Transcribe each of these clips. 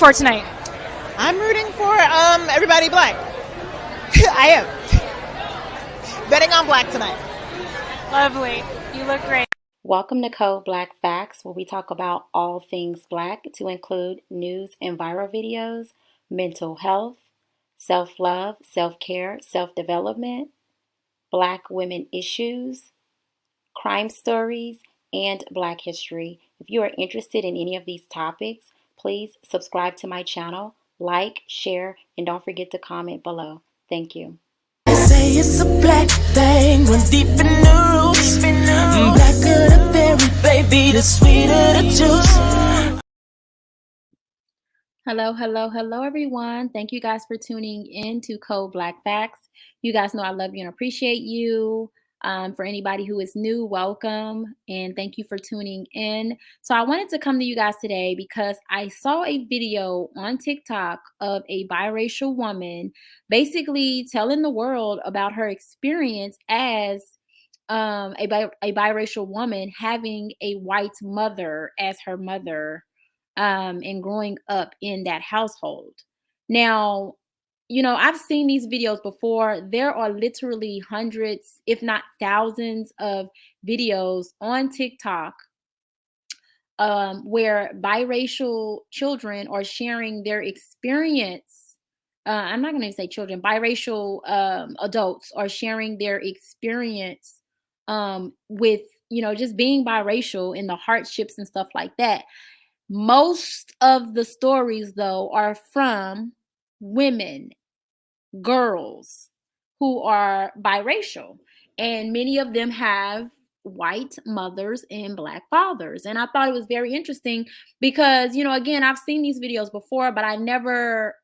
for tonight? I'm rooting for everybody black. I am betting on black tonight. Lovely. You look great. Welcome to Code Black Facts, where we talk about all things black to include news and viral videos, mental health, self-love, self-care, self-development, black women issues, crime stories, and black history. If you are interested in any of these topics, please subscribe to my channel, like, share, and don't forget to comment below. Thank you. Say it's a black thing, when deep in the roots. Blacker the berry, baby, the sweeter the juice. Hello, everyone. Thank you guys for tuning in to Code Black Facts. You guys know I love you and appreciate you. For anybody who is new, welcome and thank you for tuning in. So I wanted to come to you guys today because I saw a video on TikTok of a biracial woman basically telling the world about her experience as a biracial woman having a white mother as her mother, and growing up in that household. Now, I've seen these videos before. There are literally hundreds, if not thousands, of videos on TikTok where biracial children are sharing their experience. I'm not going to say children, biracial adults are sharing their experience with, just being biracial and the hardships and stuff like that. Most of the stories, though, are from women, girls who are biracial, and many of them have white mothers and black fathers. And I thought it was very interesting because, again, I've seen these videos before, but I never,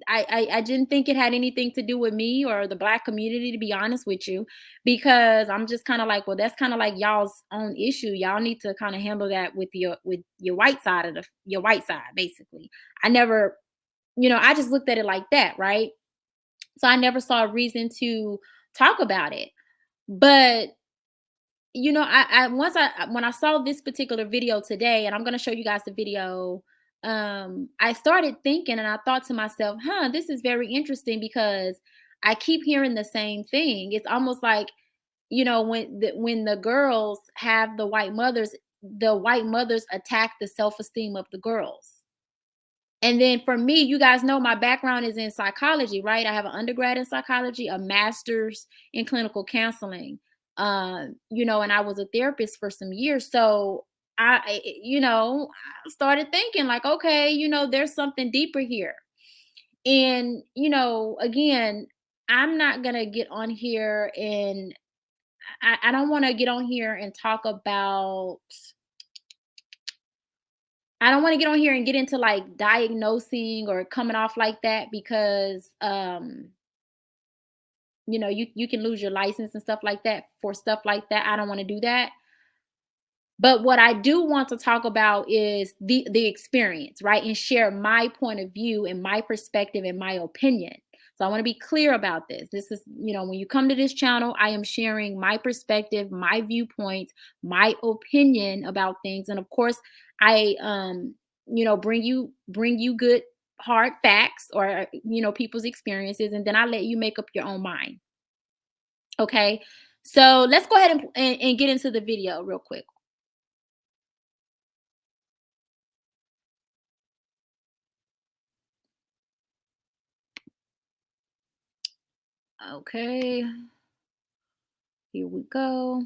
I didn't think it had anything to do with me or the black community, to be honest with you, because I'm just kind of like, well, that's kind of like y'all's own issue. Y'all need to kind of handle that with your white side of your white side, basically. I never, I just looked at it like that, right? So I never saw a reason to talk about it. But when I saw this particular video today, and I'm going to show you guys the video, I started thinking and I thought to myself, this is very interesting because I keep hearing the same thing. It's almost like, when the girls have the white mothers attack the self-esteem of the girls. And then for me, you guys know my background is in psychology, right? I have an undergrad in psychology, a master's in clinical counseling, and I was a therapist for some years. So I started thinking like, okay, there's something deeper here. And, again, I'm not going to get on here and I don't want to get on here and talk about I don't want to get on here and get into like diagnosing or coming off like that because you can lose your license and stuff like that for stuff like that. I don't want to do that. But what I do want to talk about is the experience, right? And share my point of view and my perspective and my opinion. So I want to be clear about this. This is, when you come to this channel, I am sharing my perspective, my viewpoints, my opinion about things. And of course, I bring you good hard facts or people's experiences, and then I let you make up your own mind. Okay. So let's go ahead and get into the video real quick. Okay, here we go.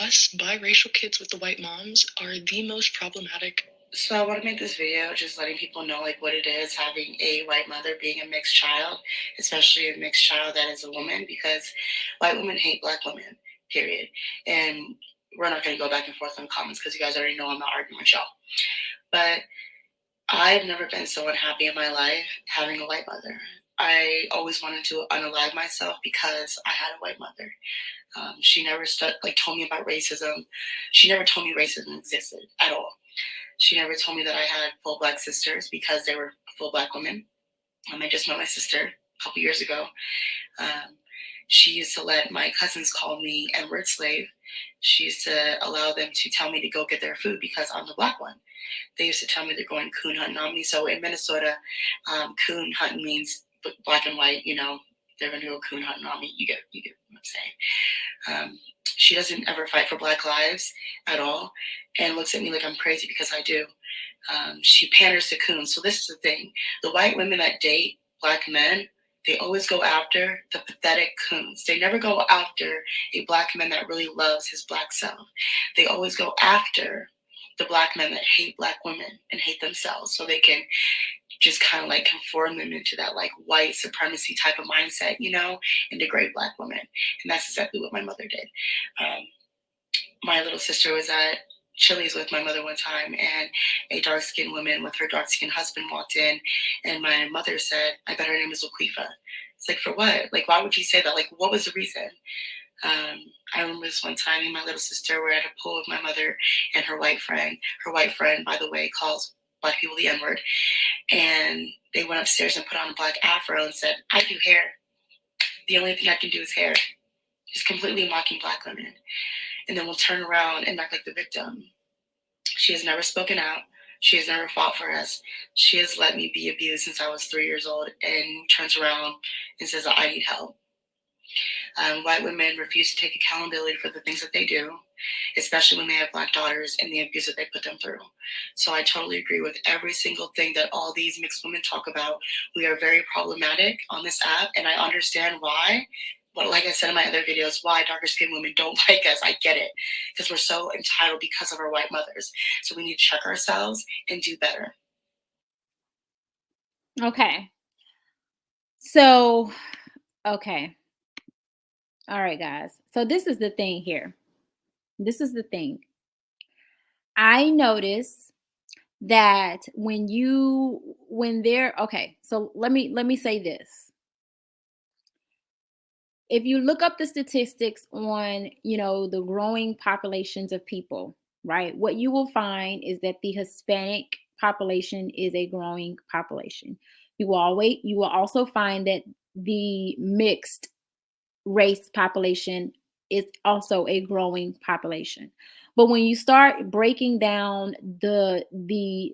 Us biracial kids with the white moms are the most problematic. So I want to make this video just letting people know like what it is having a white mother, being a mixed child, especially a mixed child that is a woman, because white women hate black women, period. And we're not going to go back and forth on comments because you guys already know I'm not arguing with y'all. But I've never been so unhappy in my life having a white mother. I always wanted to unalive myself because I had a white mother. She never told me about racism. She never told me racism existed at all. She never told me that I had full black sisters because they were full black women. I just met my sister a couple years ago. She used to let my cousins call me N-word slave. She used to allow them to tell me to go get their food because I'm the black one. They used to tell me they're going coon hunting on me. So in Minnesota, coon hunting means black and white. They're going to go coon hunting on me. You get what I'm saying. She doesn't ever fight for Black lives at all, and looks at me like I'm crazy because I do. She panders to coons. So this is the thing: the white women that date black men, they always go after the pathetic coons. They never go after a black man that really loves his black self. They always go after the black men that hate black women and hate themselves, so they can just kind of like conform them into that like white supremacy type of mindset, and degrade black women. And that's exactly what my mother did. My little sister was at Chili's with my mother one time, and a dark-skinned woman with her dark-skinned husband walked in, and my mother said, "I bet her name is Laquifa." It's like, for what? Like, why would you say that? Like, what was the reason? I remember this one time, me and my little sister were at a pool with my mother and her white friend. Her white friend, by the way, calls black people the N-word. And they went upstairs and put on a black afro and said, "I do hair. The only thing I can do is hair." Just completely mocking black women. And then we'll turn around and act like the victim. She has never spoken out. She has never fought for us. She has let me be abused since I was 3 years old, and turns around and says, "I need help." White women refuse to take accountability for the things that they do, especially when they have black daughters and the abuse that they put them through. So I totally agree with every single thing that all these mixed women talk about. We are very problematic on this app, and I understand why. But like I said in my other videos, why darker skinned women don't like us. I get it, because we're so entitled because of our white mothers. So we need to check ourselves and do better. Okay. So, okay. All right, guys. So this is the thing here. This is the thing. I notice that okay, so let me say this. If you look up the statistics on, the growing populations of people, right? What you will find is that the Hispanic population is a growing population. You will also find that the mixed race population is also a growing population. But when you start breaking down the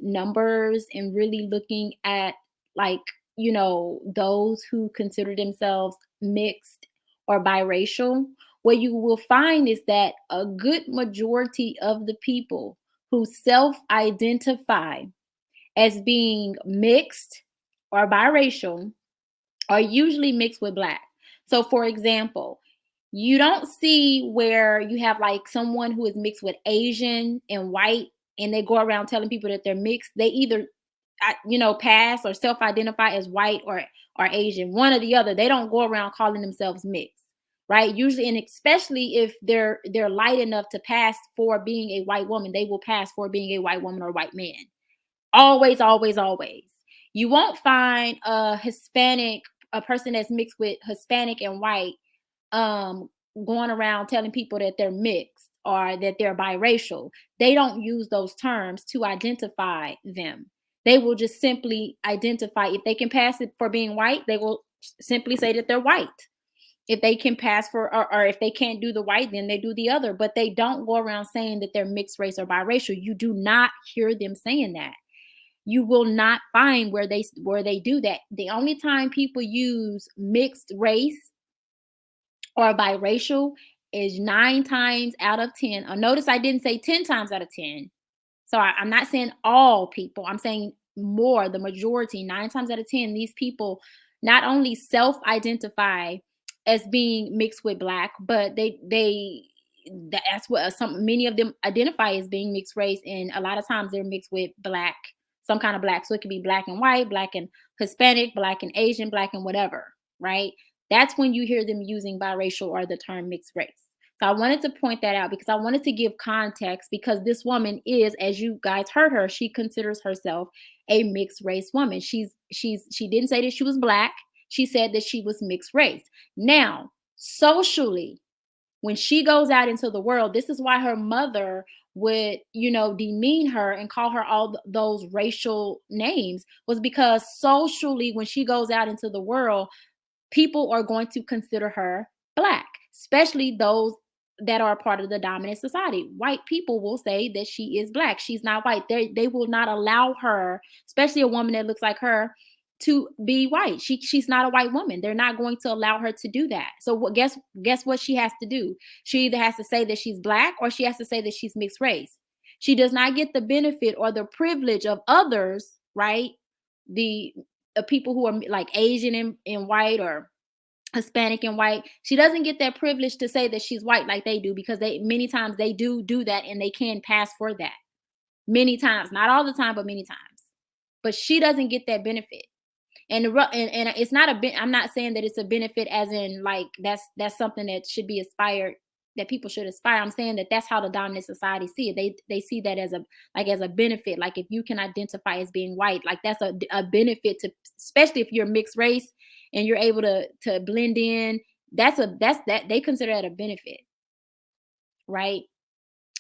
numbers and really looking at, like, those who consider themselves mixed or biracial, what you will find is that a good majority of the people who self-identify as being mixed or biracial are usually mixed with black. So for example, you don't see where you have like someone who is mixed with Asian and white, and they go around telling people that they're mixed. They either pass or self-identify as white or Asian, one or the other. They don't go around calling themselves mixed, right? Usually, and especially if they're light enough to pass for being a white woman, they will pass for being a white woman or white man. Always, always, always. You won't find a person that's mixed with Hispanic and white going around telling people that they're mixed or that they're biracial. They don't use those terms to identify them. They will just simply identify. If they can pass it for being white, they will simply say that they're white. If they can pass for, or if they can't do the white, then they do the other. But they don't go around saying that they're mixed race or biracial. You do not hear them saying that. You will not find where they do that. The only time people use mixed race or biracial is 9 times out of 10. Notice I didn't say 10 times out of 10. So I'm not saying all people. I'm saying more, the majority, 9 times out of 10, these people not only self-identify as being mixed with black, but that's what many of them identify as being mixed race, and a lot of times they're mixed with black, some kind of black. So it could be black and white, black and Hispanic, black and Asian, black and whatever, right? That's when you hear them using biracial or the term mixed race. So I wanted to point that out because I wanted to give context, because this woman is, as you guys heard her, she considers herself a mixed race woman. She didn't say that she was black. She said that she was mixed race. Now, socially, when she goes out into the world, this is why her mother would, demean her and call her all those racial names, was because socially, when she goes out into the world, people are going to consider her black, especially those that are part of the dominant society. White people will say that she is black. She's not white. They will not allow her, especially a woman that looks like her, to be white. She's not a white woman. They're not going to allow her to do that. So guess what she has to do? She either has to say that she's black or she has to say that she's mixed race. She does not get the benefit or the privilege of others, right? The people who are like Asian and white, or Hispanic and white. She doesn't get that privilege to say that she's white like they do, because they many times they do that, and they can pass for that. Many times, not all the time, but many times. But she doesn't get that benefit. And it's not I'm not saying that it's a benefit as in like that's something that should be aspired, that people should aspire. I'm saying that that's how the dominant society see it. They see that as a benefit. Like if you can identify as being white, like that's a benefit to, especially if you're mixed race and you're able to blend in. That's that they consider that a benefit, right?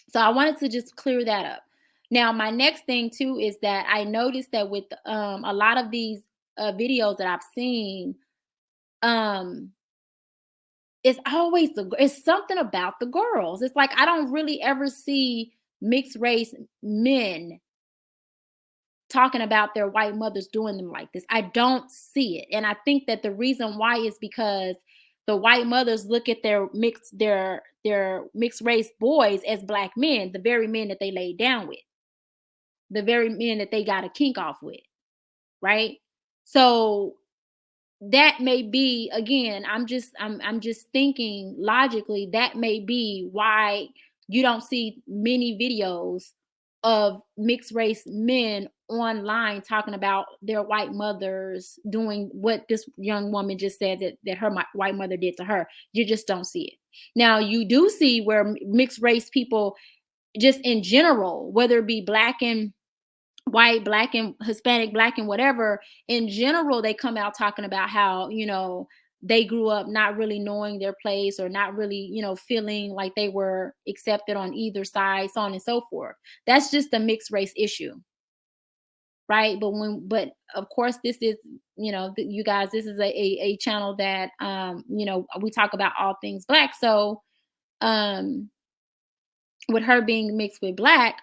So I wanted to just clear that up. Now, my next thing too is that I noticed that with a lot of these videos that I've seen, it's something about the girls. It's like I don't really ever see mixed race men talking about their white mothers doing them like this. I don't see it. And I think that the reason why is because the white mothers look at their mixed race boys as black men, the very men that they laid down with, the very men that they got a kink off with, right? So that may be, again, I'm just thinking logically, that may be why you don't see many videos of mixed race men online talking about their white mothers doing what this young woman just said that her white mother did to her. You just don't see it. Now you do see where mixed race people, just in general, whether it be black and white, black and Hispanic, black and whatever, in general, they come out talking about how, they grew up not really knowing their place, or not really, feeling like they were accepted on either side, so on and so forth. That's just a mixed race issue, right? But of course, this is, you guys, this is a channel that, we talk about all things black. So, with her being mixed with black,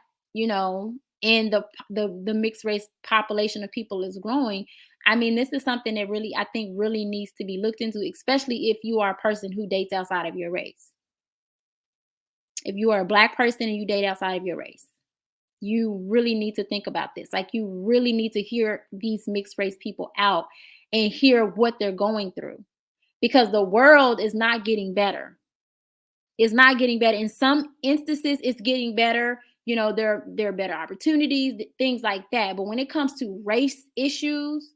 and the mixed race population of people is growing. I mean, this is something that really, I think, really needs to be looked into, especially if you are a person who dates outside of your race. If you are a black person and you date outside of your race, you really need to think about this. Like, you really need to hear these mixed race people out and hear what they're going through, because the world is not getting better. It's not getting better. In some instances, it's getting better. There are better opportunities, things like that. But when it comes to race issues,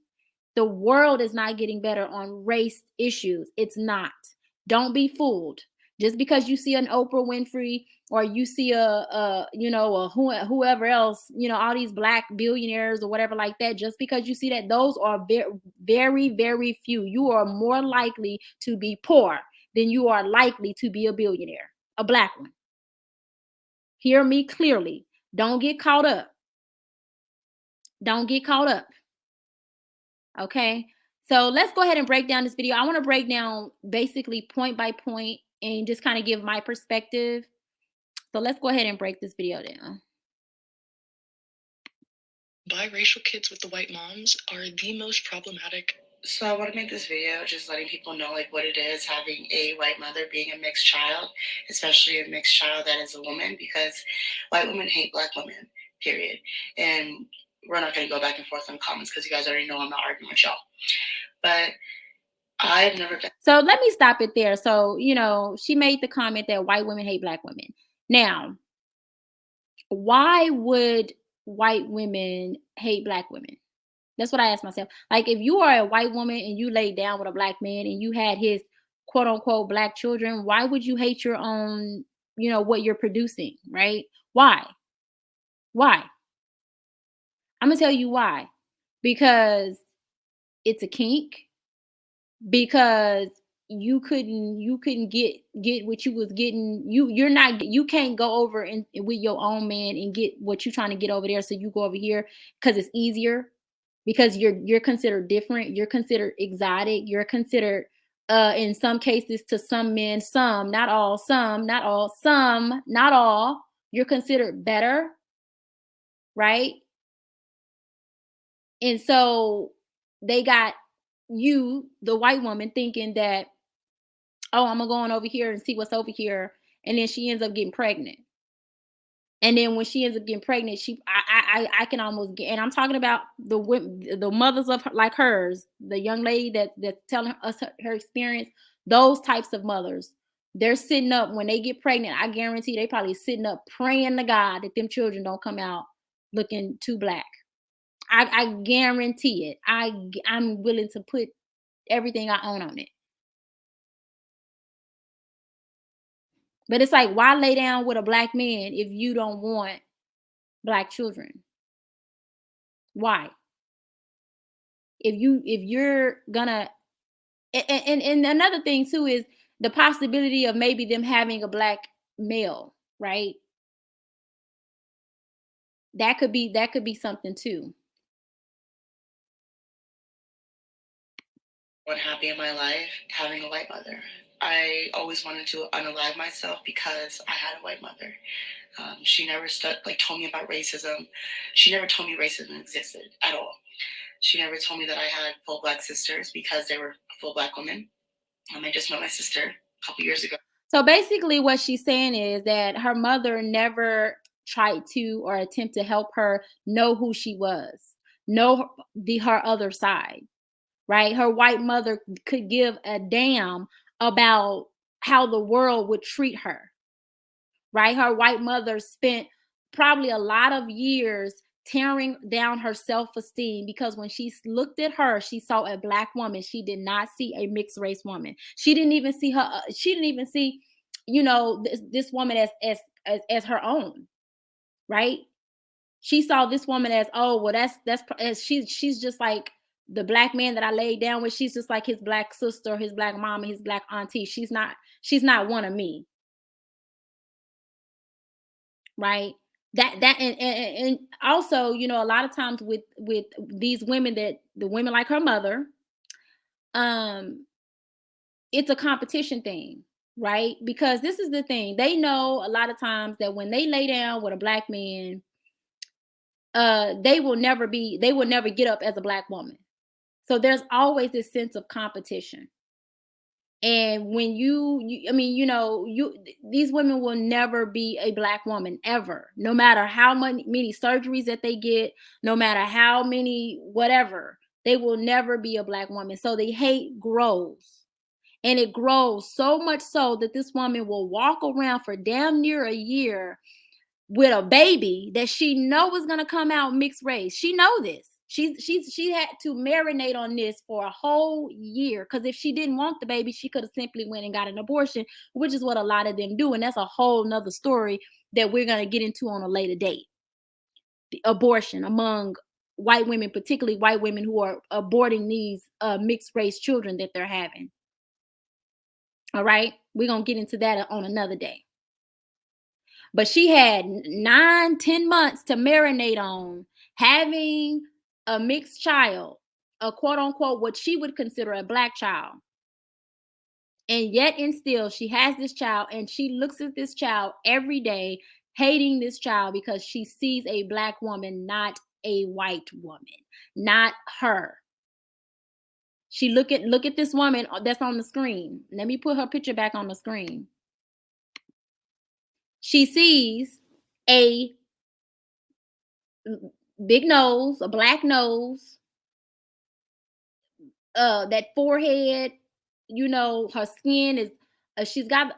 the world is not getting better on race issues. It's not. Don't be fooled. Just because you see an Oprah Winfrey, or you see whoever else, all these black billionaires or whatever like that, just because you see that, those are very, very, very few. You are more likely to be poor than you are likely to be a billionaire, a black one. Hear me clearly. Don't get caught up. Don't get caught up. Okay. So let's go ahead and break down this video. I want to break down basically point by point and just kind of give my perspective. So let's go ahead and break this video down. Biracial kids with the white moms are the most problematic. So I want to make this video just letting people know like what it is having a white mother being a mixed child, especially a mixed child that is a woman, because white women hate black women, period. And we're not going to go back and forth on comments because you guys already know I'm not arguing with y'all. But I've never been. So let me stop it there. So, she made the comment that white women hate black women. Now, why would white women hate black women? That's what I ask myself. Like, if you are a white woman and you laid down with a black man and you had his quote unquote black children, why would you hate your own, what you're producing, right? Why? I'm gonna tell you why. Because it's a kink. Because you couldn't get what you was getting. You can't go over and with your own man and get what you're trying to get over there. So you go over here because it's easier. Because you're considered different, you're considered exotic, you're considered in some cases to some men, some, not all, some, not all, some, not all, you're considered better, right? And so they got you, the white woman, thinking that, oh, I'm gonna go on over here and see what's over here. And then she ends up getting pregnant. And then when she ends up getting pregnant, I can almost get, and I'm talking about the mothers of her, like hers, the young lady that's telling us her experience. Those types of mothers, they're sitting up when they get pregnant. I guarantee they probably sitting up praying to God that them children don't come out looking too black. I guarantee it. I'm willing to put everything I own on it. But it's like, why lay down with a black man if you don't want black children? Why? If you're gonna, and another thing too is the possibility of maybe them having a black male, right? That could be something too. Unhappy in my life having a white mother. I always wanted to unalive myself because I had a white mother. She never told me about racism. She never told me racism existed at all. She never told me that I had full black sisters because they were full black women. I just met my sister a couple years ago. So basically what she's saying is that her mother never tried to or attempt to help her know who she was, know her other side, right? Her white mother could give a damn about how the world would treat her, right? Her white mother spent probably a lot of years tearing down her self-esteem because when she looked at her, she saw a black woman. She did not see a mixed race woman. She didn't even see her. She didn't even see, this woman as her own, right? She saw this woman as, oh, well, she's just like the black man that I laid down with. She's just like his black sister, his black mama, his black auntie. She's not one of me. Right. And also, a lot of times with these women, that the women like her mother, it's a competition thing, right? Because this is the thing, they know a lot of times that when they lay down with a black man, they will never get up as a black woman. So there's always this sense of competition. And when these women will never be a black woman ever, no matter how many surgeries that they get, no matter how many whatever, they will never be a black woman. So the hate grows, and it grows so much so that this woman will walk around for damn near a year with a baby that she know is gonna come out mixed race. She know this. She had to marinate on this for a whole year, because if she didn't want the baby, she could have simply went and got an abortion, which is what a lot of them do, and that's a whole nother story that we're gonna get into on a later date. The abortion among white women, particularly white women who are aborting these mixed race children that they're having. All right, we're gonna get into that on another day. But she had 9-10 months to marinate on having a mixed child, a quote unquote what she would consider a black child. And yet and still she has this child, and she looks at this child every day, hating this child because she sees a black woman, not a white woman, not her. She look at this woman that's on the screen. Let me put her picture back on the screen. She sees a big nose, a black nose, that forehead, her skin is, she's got,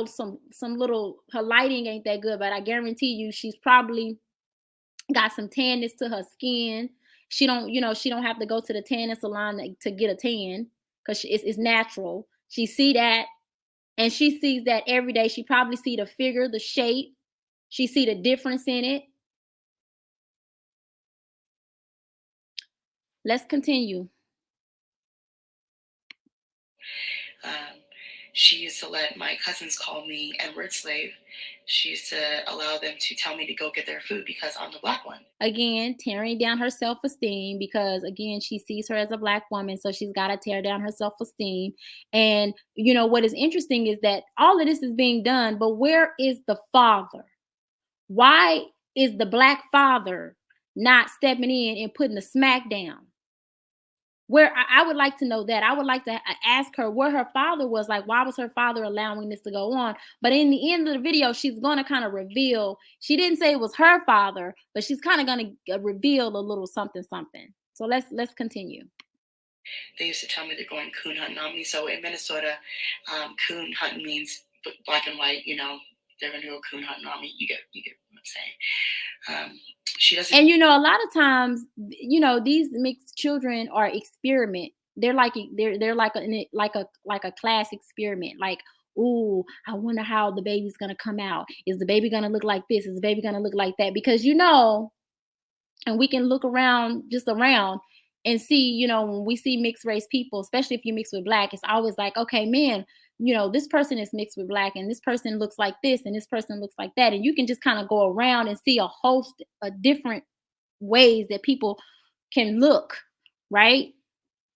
some little, her lighting ain't that good, but I guarantee you she's probably got some tanness to her skin. She don't have to go to the tanning salon to get a tan, because it's natural. She see that, and she sees that every day. She probably see the figure, the shape. She see the difference in it. Let's continue. She used to let my cousins call me N-word slave. She used to allow them to tell me to go get their food because I'm the black one. Again, tearing down her self-esteem because again, she sees her as a black woman, so she's got to tear down her self-esteem. And what is interesting is that all of this is being done, but where is the father? Why is the black father not stepping in and putting the smack down? Where I would like to know that. I would like to ask her where her father was. Like, why was her father allowing this to go on? But in the end of the video, she's going to kind of reveal. She didn't say it was her father, but she's kind of going to reveal a little something, something. So let's continue. They used to tell me they're going coon hunting on me. So in Minnesota, coon hunting means black and white. They're going to go coon hunting on me. You get what I'm saying. She doesn't. And a lot of times, these mixed children are experiment. They're like a class experiment. Like, ooh, I wonder how the baby's gonna come out. Is the baby gonna look like this? Is the baby gonna look like that? Because and we can look around and see, when we see mixed race people, especially if you mix with black, it's always like, okay, man, this person is mixed with black and this person looks like this and this person looks like that. And you can just kind of go around and see a host of different ways that people can look, right?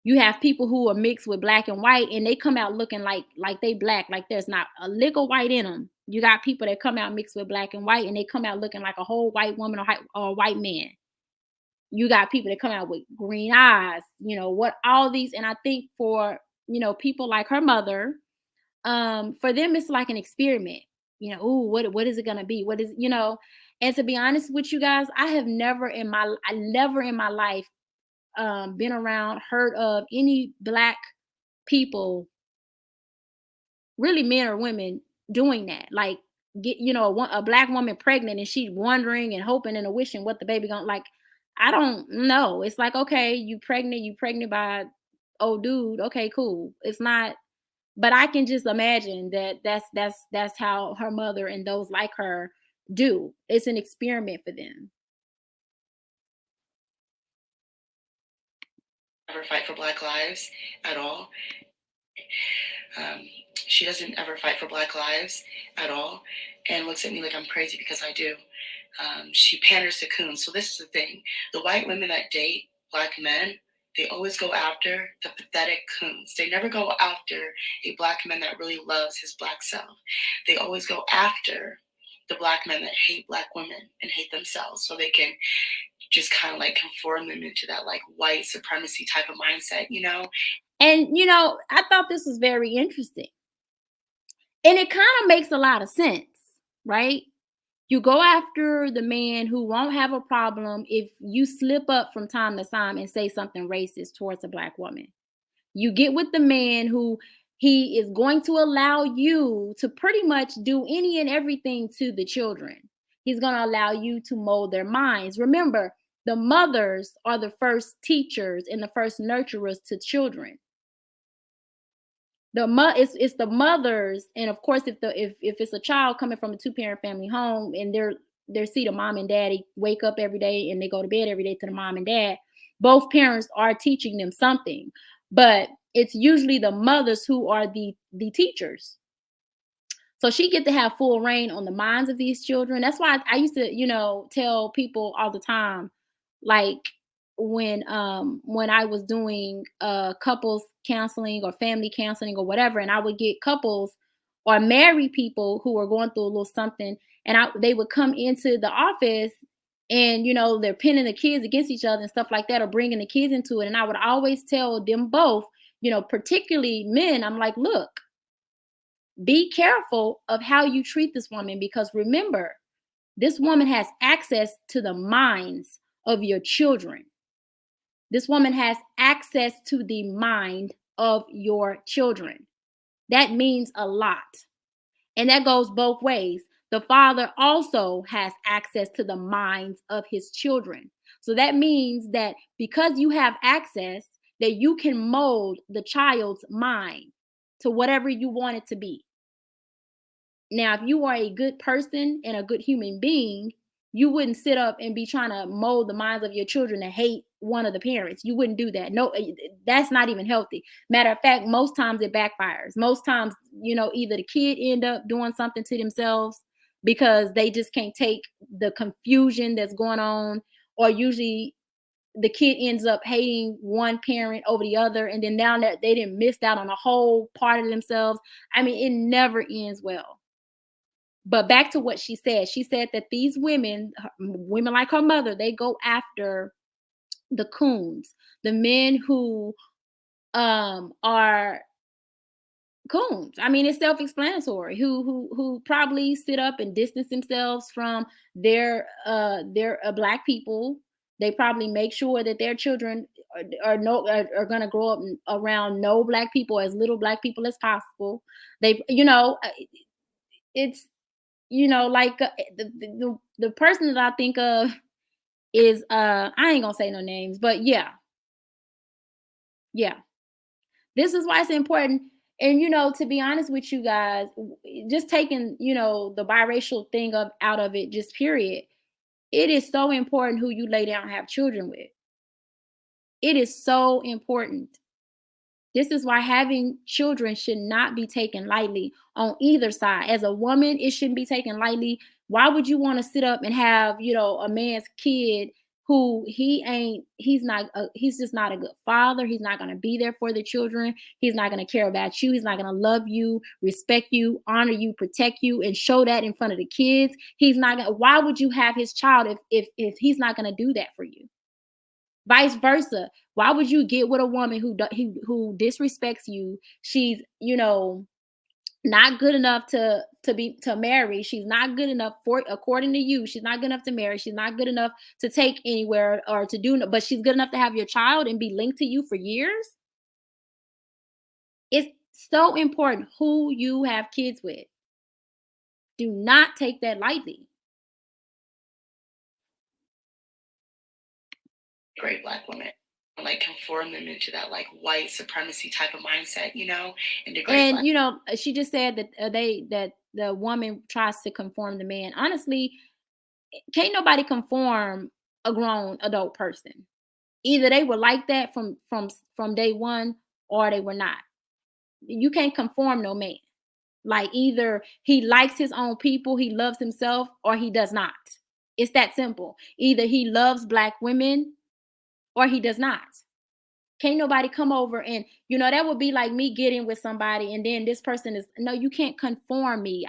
You have people who are mixed with black and white and they come out looking like they black, like there's not a lick of white in them. You got people that come out mixed with black and white and they come out looking like a whole white woman or a white man. You got people that come out with green eyes, what all these. And I think for, people like her mother, for them, it's like an experiment, ooh, what is it going to be? What is, and to be honest with you guys, I never in my life, been around, heard of any black people, really men or women, doing that. Like get, a black woman pregnant and she's wondering and hoping and wishing what the baby gonna like. I don't know. It's like, okay, you pregnant by old dude. Okay, cool. It's not, but I can just imagine that's how her mother and those like her do. It's an experiment for them. Never fight for Black lives at all. She doesn't ever fight for Black lives at all and looks at me like I'm crazy because I do. She panders to coons. So this is the thing. The white women that date black men, they always go after the pathetic coons. They never go after a black man that really loves his black self. They always go after the black men that hate black women and hate themselves so they can just kind of like conform them into that like white supremacy type of mindset, And, I thought this was very interesting. And it kind of makes a lot of sense, right? You go after the man who won't have a problem if you slip up from time to time and say something racist towards a black woman. You get with the man who he is going to allow you to pretty much do any and everything to the children. He's going to allow you to mold their minds. Remember, the mothers are the first teachers and the first nurturers to children. It's the mothers, and of course, if it's a child coming from a 2-parent family home and they see the mom and daddy wake up every day and they go to bed every day to the mom and dad, both parents are teaching them something, but it's usually the mothers who are the teachers. So she get to have full reign on the minds of these children. That's why I used to, tell people all the time, like when I was doing couples counseling or family counseling or whatever, and I would get couples or married people who were going through a little something, and they would come into the office and they're pinning the kids against each other and stuff like that, or bringing the kids into it, and I would always tell them both, particularly men, I'm like, look, be careful of how you treat this woman, because remember, this woman has access to the minds of your children. This woman has access to the mind of your children. That means a lot. And that goes both ways. The father also has access to the minds of his children. So that means that because you have access, that you can mold the child's mind to whatever you want it to be. Now, if you are a good person and a good human being, You wouldn't sit up and be trying to mold the minds of your children to hate one of the parents. You wouldn't do that. No, that's not even healthy. Matter of fact, most times it backfires. Most times, either the kid end up doing something to themselves because they just can't take the confusion that's going on, or usually the kid ends up hating one parent over the other, and then now that they didn't missed out on a whole part of themselves. I mean, it never ends well. But back to what she said that these women like her mother, they go after the coons, the men who are coons. I mean, it's self-explanatory. Who probably sit up and distance themselves from their black people. They probably make sure that their children are going to grow up around no black people, as little black people as possible. They, it's like the person that I think of is I ain't gonna say no names, but yeah. This is why it's important. And to be honest with you guys, just taking the biracial thing out of it, just period. It is so important who you lay down and have children with. It is so important. This is why having children should not be taken lightly on either side. As a woman, it shouldn't be taken lightly. Why would you want to sit up and have, a man's kid who he's just not a good father. He's not going to be there for the children. He's not going to care about you. He's not going to love you, respect you, honor you, protect you, and show that in front of the kids. He's not going to, why would you have his child if he's not going to do that for you? Vice versa. Why would you get with a woman who disrespects you? She's, not good enough to marry. She's not good enough according to you. She's not good enough to marry. She's not good enough to take anywhere or to do, but she's good enough to have your child and be linked to you for years. It's so important who you have kids with. Do not take that lightly. Great black women, like conform them into that like white supremacy type of mindset, and degrade And she just said that that the woman tries to conform the man. Honestly, can't nobody conform a grown adult person. Either they were like that from day one, or they were not. You can't conform no man. Like, either he likes his own people, he loves himself, or he does not. It's that simple. Either he loves black women or he does not. Can't nobody come over and, that would be like me getting with somebody and then this person is, no, you can't conform me.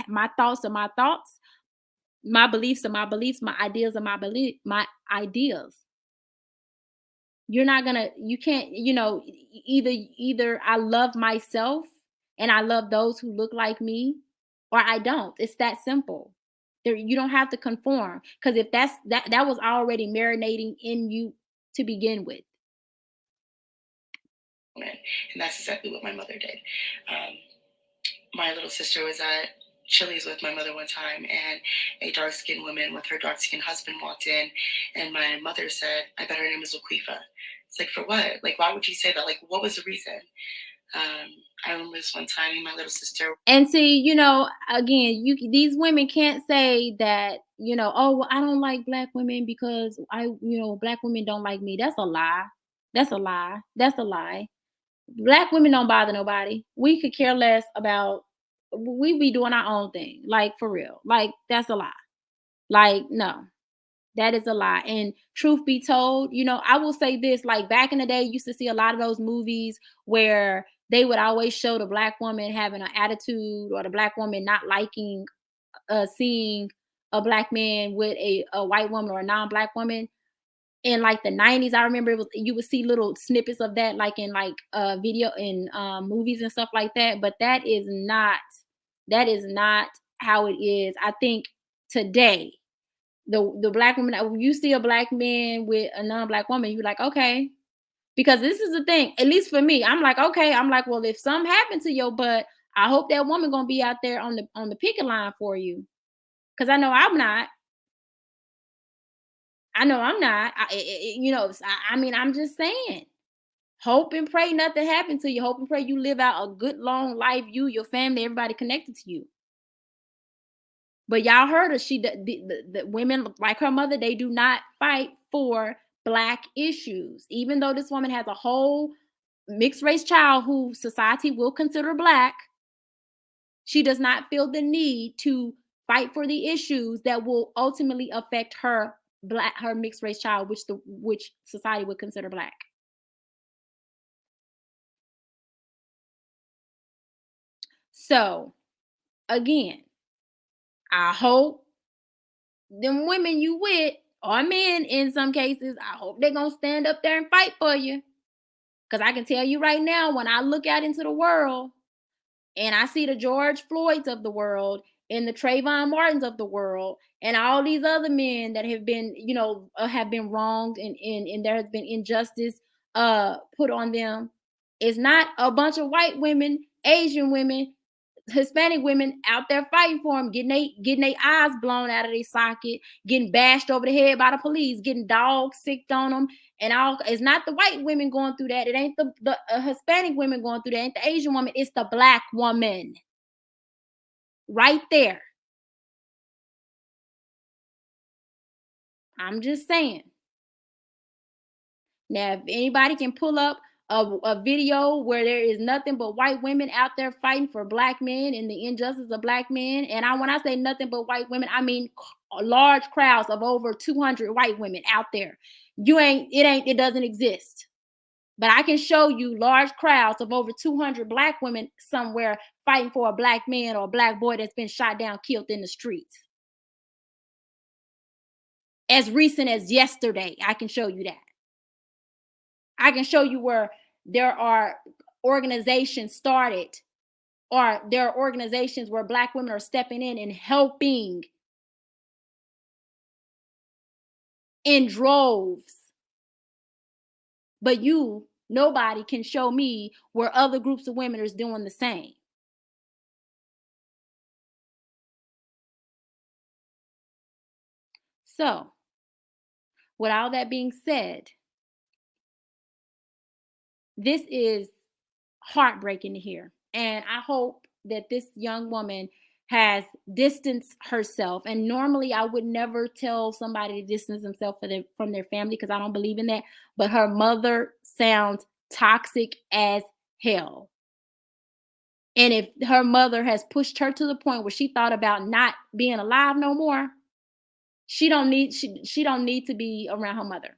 My thoughts are my thoughts. My beliefs are my beliefs. My ideas are my ideas. You're not gonna, you can't, either I love myself and I love those who look like me, or I don't. It's that simple. You don't have to conform, because if that was already marinating in you to begin with. And that's exactly what my mother did. My little sister was at Chili's with my mother one time, and a dark-skinned woman with her dark-skinned husband walked in, and my mother said, "I bet her name is Laquifa." It's like, for what? Like, why would you say that? Like, what was the reason? I remember this one time, my little sister. And see, again, these women can't say that, oh, well, I don't like black women because black women don't like me. That's a lie. That's a lie. That's a lie. Black women don't bother nobody. We could care less about. We be doing our own thing, like, for real. Like, that's a lie. Like, no. That is a lie. And truth be told, I will say this, like, back in the day, you used to see a lot of those movies where they would always show the black woman having an attitude, or the black woman not liking seeing a black man with a white woman or a non-black woman. In like the 90s, I remember you would see little snippets of that, like in like video in movies and stuff like that. But that is not how it is. I think today, the black woman, when you see a black man with a non-black woman, you're like, okay. Because this is the thing, at least for me, I'm like, okay, I'm like, well, if something happened to your butt, I hope that woman gonna be out there on the picket line for you. Because I know I'm not. I mean, I'm just saying. Hope and pray nothing happened to you. Hope and pray you live out a good long life, you, your family, everybody connected to you. But y'all heard her. The women like her mother, they do not fight for Black issues. Even though this woman has a whole mixed race child who society will consider Black, she does not feel the need to fight for the issues that will ultimately affect her mixed race child, which society would consider Black. So again, I hope them women you with, or men in some cases, I hope they're gonna stand up there and fight for you. Because I can tell you right now, when I look out into the world and I see the George Floyds of the world and the Trayvon Martins of the world and all these other men that have been, have been wronged, and there has been injustice put on them, it's not a bunch of white women, Asian women, Hispanic women out there fighting for them, getting they eyes blown out of their socket, getting bashed over the head by the police, getting dogs sicked on them, and all. It's not the white women going through that. It ain't the Hispanic women going through that. It ain't the Asian woman. It's the Black woman, right there. I'm just saying. Now, if anybody can pull up a video where there is nothing but white women out there fighting for Black men and the injustice of Black men, and when I say nothing but white women, I mean large crowds of over 200 white women out there. It doesn't exist. But I can show you large crowds of over 200 Black women somewhere fighting for a Black man or a Black boy that's been shot down, killed in the streets. As recent as yesterday, I can show you that. I can show you where there are organizations started, or there are organizations where Black women are stepping in and helping in droves. But nobody can show me where other groups of women are doing the same. So, with all that being said, this is heartbreaking to hear. And I hope that this young woman has distanced herself. And normally I would never tell somebody to distance themselves from their family, because I don't believe in that. But her mother sounds toxic as hell. And if her mother has pushed her to the point where she thought about not being alive no more, she don't need to be around her mother.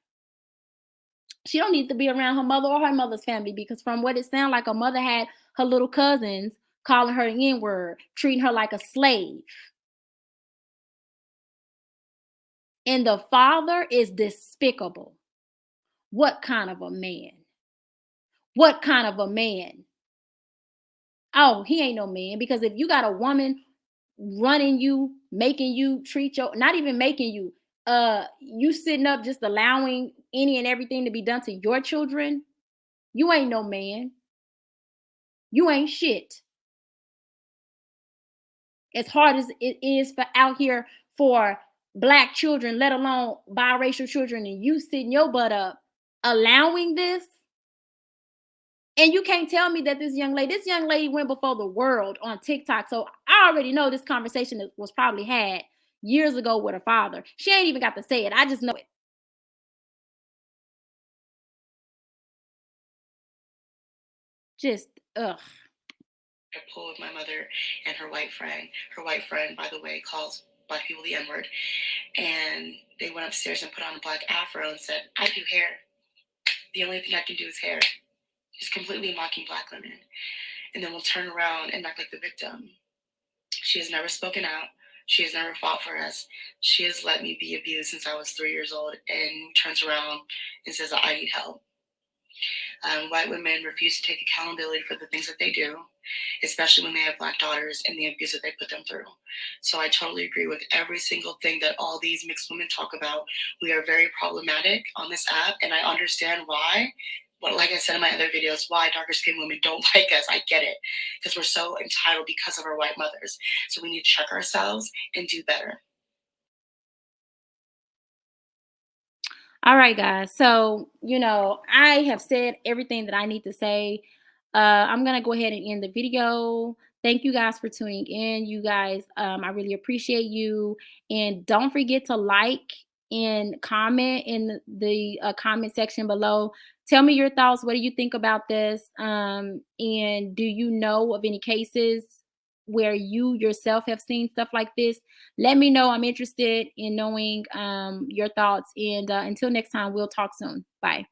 She don't need to be around her mother or her mother's family, because from what it sounds like, her mother had her little cousins calling her the N-word, treating her like a slave. And the father is despicable. What kind of a man? What kind of a man? Oh, he ain't no man, because if you got a woman running you, making you treat not even making you, you sitting up just allowing any and everything to be done to your children, you ain't no man. You ain't shit. As hard as it is for out here for Black children, let alone biracial children, and you sitting your butt up allowing this. And you can't tell me that this young lady went before the world on TikTok. So I already know this conversation was probably had years ago with her father. She ain't even got to say it. I just know it. Just, ugh. I pulled with my mother and her white friend. Her white friend, by the way, calls Black people the N-word. And they went upstairs and put on a black afro and said, "I do hair. The only thing I can do is hair." Just completely mocking Black women. And then we'll turn around and act like the victim. She has never spoken out. She has never fought for us. She has let me be abused since I was 3 years old, and turns around and says, "I need help." White women refuse to take accountability for the things that they do, especially when they have Black daughters and the abuse that they put them through. So I totally agree with every single thing that all these mixed women talk about. We are very problematic on this app, and I understand why. But like I said in my other videos, why darker skinned women don't like us. I get it, because we're so entitled because of our white mothers. So we need to check ourselves and do better. All right, guys. So, I have said everything that I need to say. I'm going to go ahead and end the video. Thank you guys for tuning in. You guys, I really appreciate you. And don't forget to like and comment in the comment section below. Tell me your thoughts. What do you think about this? And do you know of any cases where you yourself have seen stuff like this? Let me know. I'm interested in knowing your thoughts. And until next time, we'll talk soon. Bye.